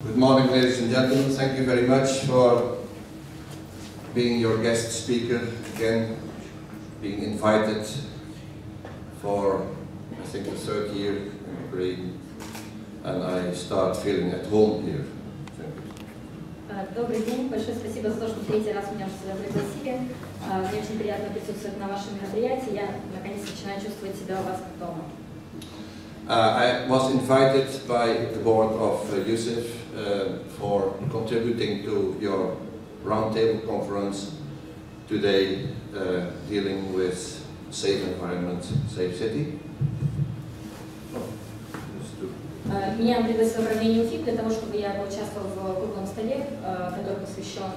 Good morning, ladies and gentlemen. Thank you very much for being your guest speaker again, being invited for, I think, the third year in Ukraine, and I start feeling at home here. Добрый день, большое спасибо за то, что третий раз меня пригласили. Мне очень приятно присутствовать на вашем мероприятии. Я наконец начинаю чувствовать себя у вас как дома. I was invited by the board of e3forum for contributing to your roundtable conference today, dealing with safe environment, safe city. Меня пригласило управление УФИ для того, чтобы я поучаствовал в круглом столе, который посвящен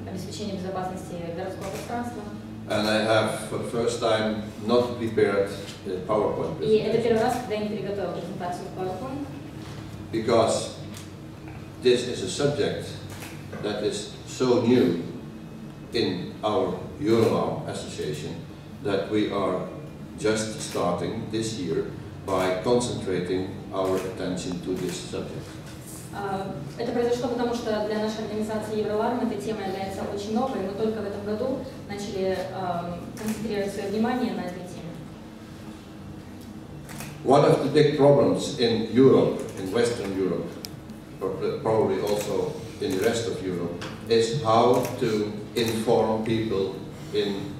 обеспечению безопасности городского пространства. And I have, for the first time, not prepared the PowerPoint presentation. И это первый раз, когда я не приготовил презентацию в PowerPoint. Because this is a subject that is so new in our Eurolam association that we are just starting this year by concentrating our attention to this subject. Это произошло потому, что для нашей организации Евроларм эта тема является очень новой. Мы только в этом году начали концентрировать свое внимание на этой теме. One of the big problems in Europe, in Western Europe, but probably also in the rest of Europe, is how to inform people in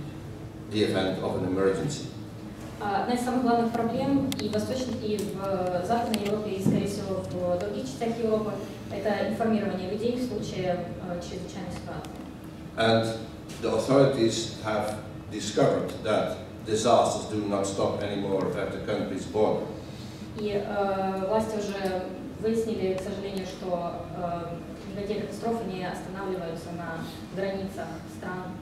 the event of an emergency. Одна из самых главных проблем и в Восточной, и в Западной Европе, и, скорее всего, в других частях Европы, это информирование людей в случае чрезвычайной ситуации. And the authorities have discovered that disasters do not stop anymore at the country's border. И власти уже выяснили, к сожалению, что никакие катастрофы не останавливаются на границах стран.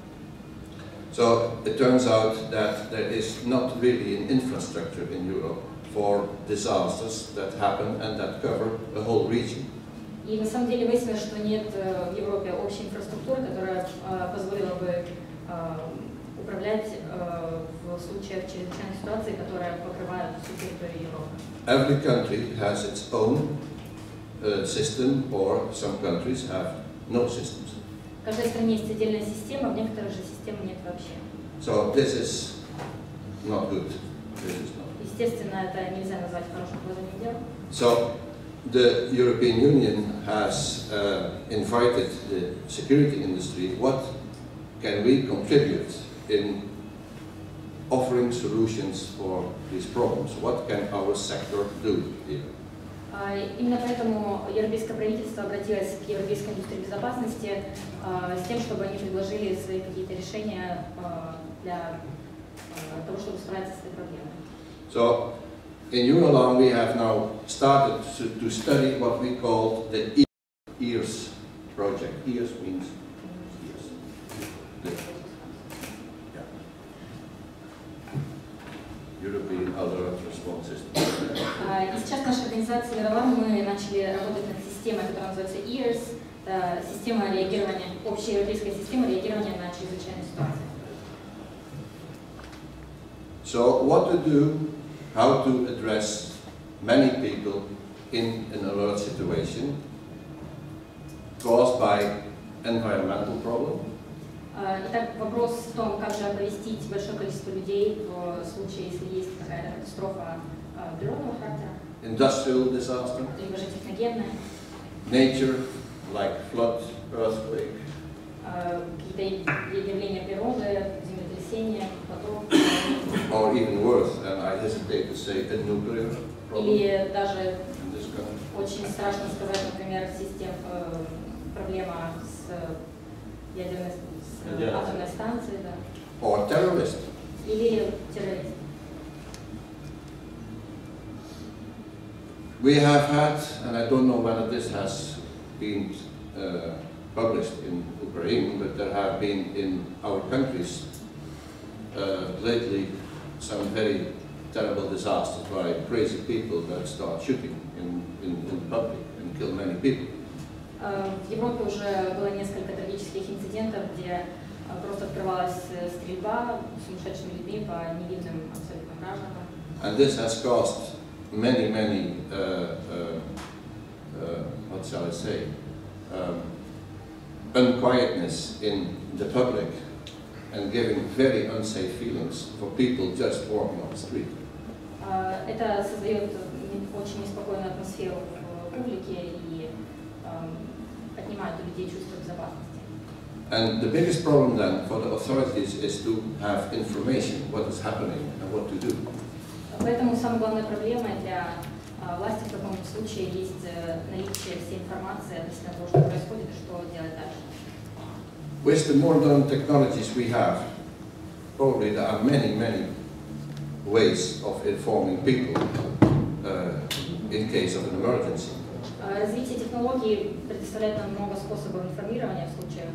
So it turns out that there is not really an infrastructure in Europe for disasters that happen and that cover a whole region. И на самом деле выяснилось, что нет в Европе общей инфраструктуры, которая позволила бы управлять в случаях чрезвычайной ситуации, которые покрывают всю территорию Европы. Every country has its own system, or some countries have no systems. В каждой стране есть отдельная система, в некоторых же систем нет вообще. So this is not good. This is not. Естественно, это нельзя назвать хорошим положением дел. So the European Union has invited the security industry. What can we contribute in offering solutions for these problems? What can our sector do here? Именно поэтому европейское правительство обратилось к европейской индустрии безопасности с тем, чтобы они предложили свои какие-то решения для того, чтобы справиться с этой проблемой. So, in Eurolam we have now started to study what we call the EARS project. EARS means ears. Yeah. European Alert Response System. И сейчас наша организация Евроларм, мы начали работать над системой, которая называется EARS, система реагирования, общеевропейская система реагирования на чрезвычайные ситуации. So what to do, how to address many people in an alert situation caused by environmental problem. Итак, вопрос в том, как же оповестить большое количество людей в случае, если есть какая-то катастрофа природного характера, Industrial disaster, либо же техногенная, nature, like flood, earthquake, какие-то явления природы, землетрясения, потоп, or even worse, and I hesitate to say a nuclear problem или даже in this country. очень страшно сказать, например, проблема с ядерной, с атомной станцией, да. Or terrorist. Или терроризм. We have had, and I don't know whether this has been published in Ukraine, but there have been in our countries lately some very terrible disasters by crazy people that start shooting in public and kill many people. В Европе уже было несколько трагических инцидентов, где просто открывалась стрельба сумасшедшими людьми по невинным абсолютно гражданам. And this has caused many what shall I say, unquietness in the public and giving very unsafe feelings for people just walking on the street. Это создает очень неспокойную атмосферу в публике и отнимает у людей чувство безопасности. And the biggest problem then for the authorities is to have information what is happening and what to do. Поэтому самая главная проблема для власти в таком случае есть наличие всей информации относительно того, что происходит и что делать дальше. With the modern technologies we have, probably there are many ways of informing people in case of an emergency. Развитие технологий предоставляет нам много способов информирования в случаях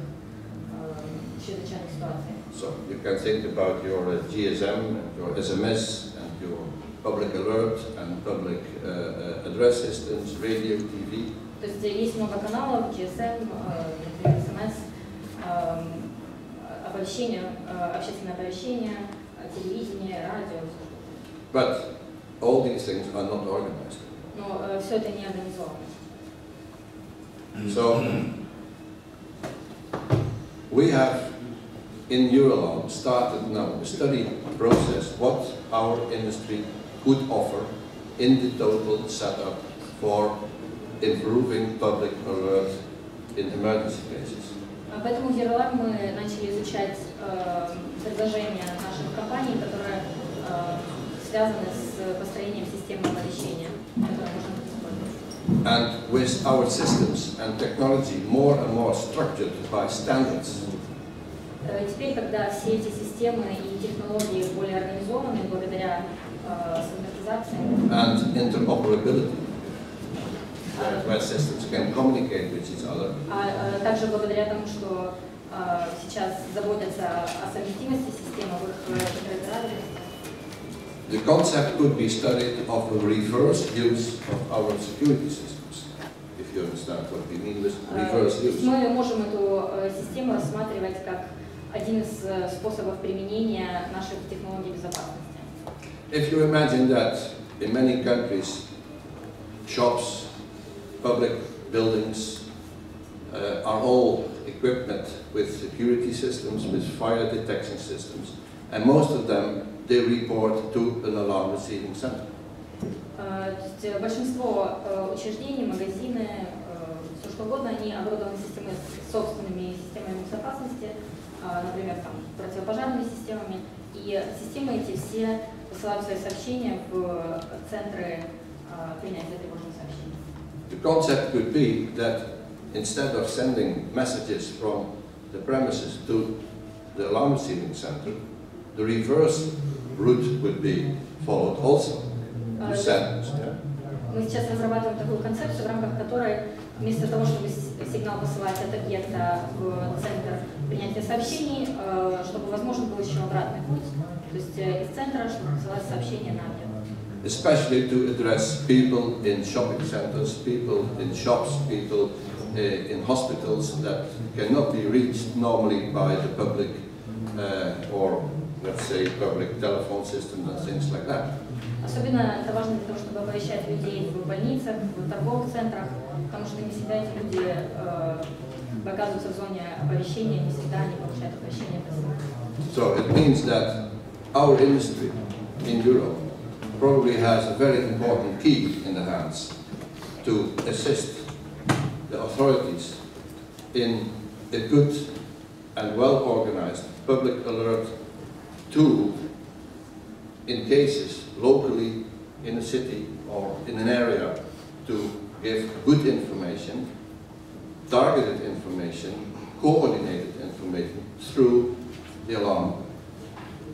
чрезвычайных ситуаций. So you can think about your GSM, and your SMS, and your public alert, and public address systems, radio, TV. То есть есть много каналов, GSM, SMS, оповещения, общественное оповещение, телевидение, радио. But all these things are not organized. Но все это не организовано. So we have in Eurolab started now a study process what our industry could offer in the total setup for improving public alert in emergency cases. Поэтому в Eurolab мы начали изучать предложения наших компаний, которые связаны с построением системы оповещения, которые можно использовать. And with our systems and technology more and more structured by standards. Теперь, когда все эти системы и технологии более организованы благодаря стандартизации and interoperability, where systems can communicate with each other. Также благодаря тому, что сейчас заботятся о совместимости систем, об их интероперабельности. The concept could be studied of a reverse use of our security systems, if you understand what we mean with reverse use. Мы можем эту систему рассматривать как один из способов применения наших технологий безопасности. If you imagine that in many countries, shops, public buildings are all equipped with security systems, with fire detection systems, and most of them they report to an alarm receiving center. Большинство учреждений, магазины, все что угодно, они оборудованы собственными системами безопасности, например, там, противопожарными системами, и системы эти все посылают свои сообщения в центры принятия тревожных сообщений. The concept could be that instead of sending messages from the premises to the alarm receiving center, the reverse route would be followed also. Мы сейчас разрабатываем такую концепцию, в рамках которой вместо того, чтобы сигнал посылать от объекта в центр принятия сообщений, чтобы возможно был еще обратный путь, то есть из центра, чтобы посылать сообщения на объект. Especially to address people in shopping centers, people in shops, people in hospitals that cannot be reached normally by the public or, let's say, public telephone system and things like that. Особенно это важно для того, чтобы оповещать людей в больницах, в торговых центрах, потому что не всегда эти люди оказываются в зоне оповещения, не всегда они получают оповещение. So it means that our industry in Europe probably has a very important key in the hands to assist the authorities in a good and well-organized public alert tool in cases locally in a city or in an area to give good information, targeted information, coordinated information through the alarm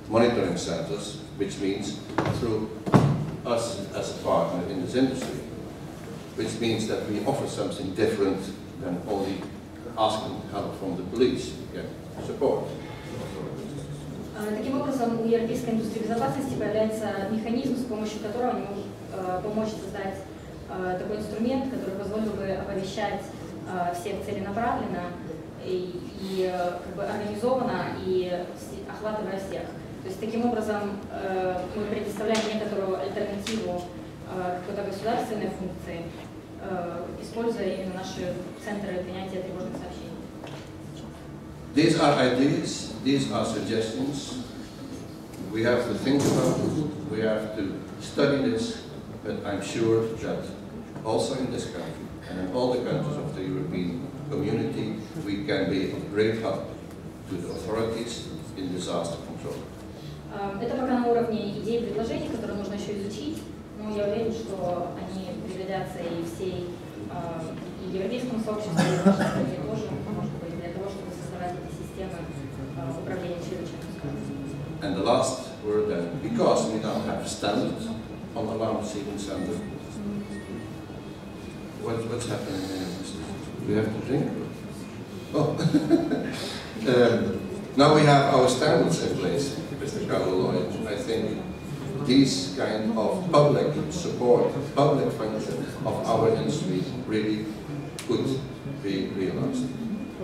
monitoring centers, which means through us as a partner in this industry, which means that we offer something different than only asking help from the police to get support. Таким образом, у европейской индустрии безопасности появляется механизм, с помощью которого они могут помочь создать такой инструмент, который позволил бы оповещать всех целенаправленно и как бы организованно и охватывая всех. То есть таким образом мы предоставляем некоторую альтернативу какой-то государственной функции, используя именно наши центры принятия тревожных сообщений. These are ideas, these are suggestions. We have to think about it, we have to study this, but I'm sure that also in this country and in all the countries of the European community, we can be of great help to the authorities in disaster control. Это пока на уровне идей и предложений, которые нужно еще изучить, но я уверен, что они пригодятся и всей и европейскому сообществу, и в нашей стране тоже, может быть, для того, чтобы создавать эти системы управления чрезвычайным ситуацией. And the last word then, because we now have standards on alarm receiving center, what's happening here? We have to drink? Oh. Now we have our standards in place, Mr. Carlo Lloyd. I think these kind of public support, public function of our industry really could be realized.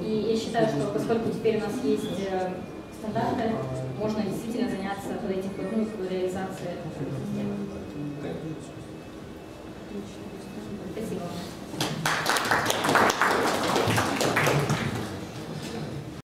И я считаю, что поскольку теперь у нас есть стандарты, можно действительно заняться под этим реализацией